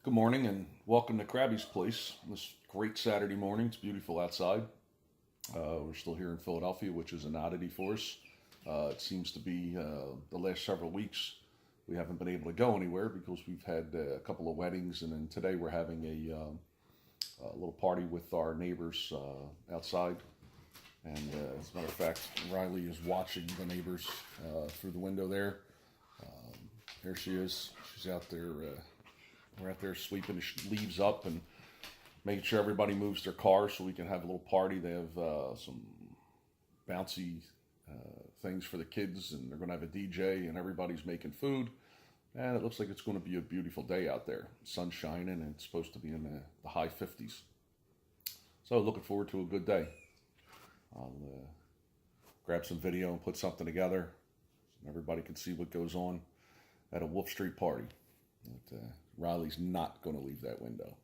Good morning and welcome to Crabby's place. This great Saturday morning. It's beautiful outside. We're still here in Philadelphia, which is an oddity for us. It seems to be the last several weeks we haven't been able to go anywhere because we've had a couple of weddings, and then today we're having a little party with our neighbors outside. And as a matter of fact, Riley is watching the neighbors through the window there. There she is. She's out there. We're out there sweeping the leaves up and making sure everybody moves their cars so we can have a little party. They have some bouncy things for the kids, and they're going to have a DJ, and everybody's making food. And it looks like it's going to be a beautiful day out there. Sun's shining, and it's supposed to be in the high 50s. So looking forward to a good day. I'll grab some video and put something together so everybody can see what goes on at a Wolf Street party. But, Riley's not going to leave that window.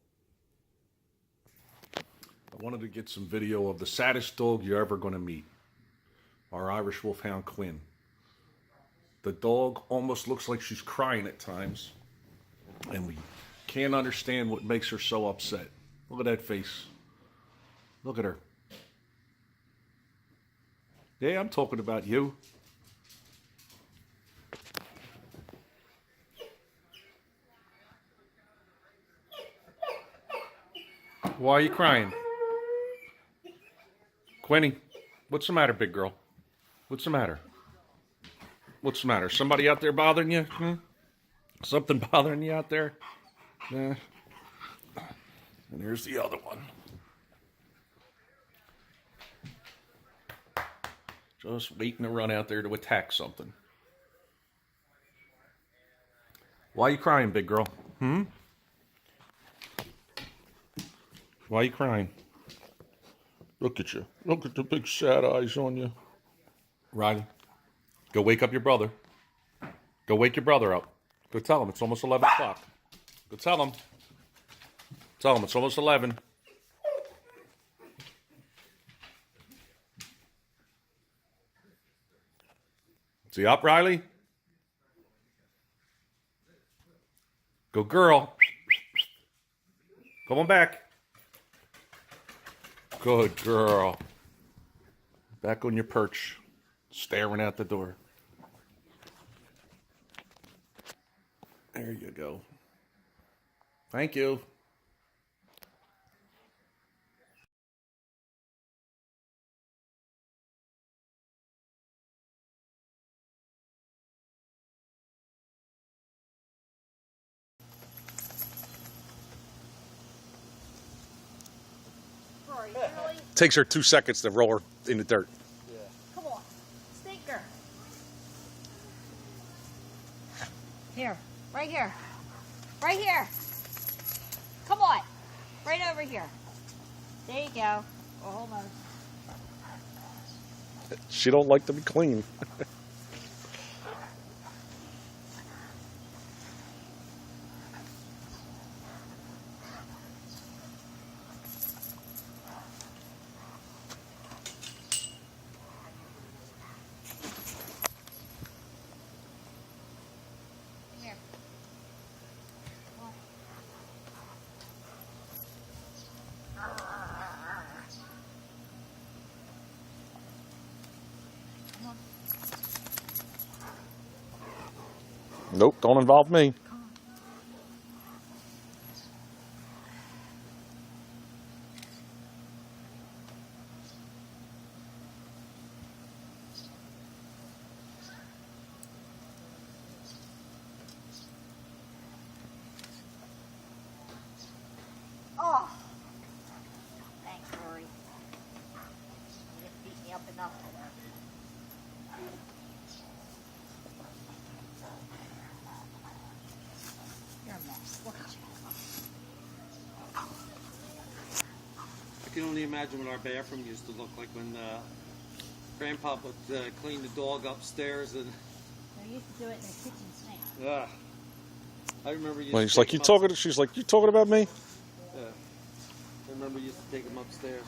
I wanted to get some video of the saddest dog you're ever going to meet. Our Irish Wolfhound Quinn. The dog almost looks like she's crying at times, and we can't understand what makes her so upset. Look at that face. Look at her. Yeah, I'm talking about you. Why are you crying? Quinny, what's the matter, big girl? What's the matter? What's the matter? Somebody out there bothering you? Something bothering you out there? Yeah. And here's the other one. Just waiting to run out there to attack something. Why are you crying, big girl? Why are you crying? Look at you. Look at the big sad eyes on you. Riley, go wake up your brother. Go wake your brother up. Go tell him it's almost 11 o'clock. Go tell him. Tell him it's almost 11. Is he up, Riley? Go girl. Come on back. Good girl. Back on your perch, staring out the door. There you go. Thank you. Takes her 2 seconds to roll her in the dirt. Yeah. Come on, stinker. Here, right here. Right here. Come on, right over here. There you go. Almost. She don't like to be clean. Here. Come on. Nope, don't involve me. Oh, thanks, Rory. You just beat me up enough. You're a mess. Look at you. I can only imagine what our bathroom used to look like when Grandpa would clean the dog upstairs, and They used to do it in the kitchen sink. I remember. Well, he's like, you talking? She's like, you talking about me? Yeah, I remember you used to take him upstairs.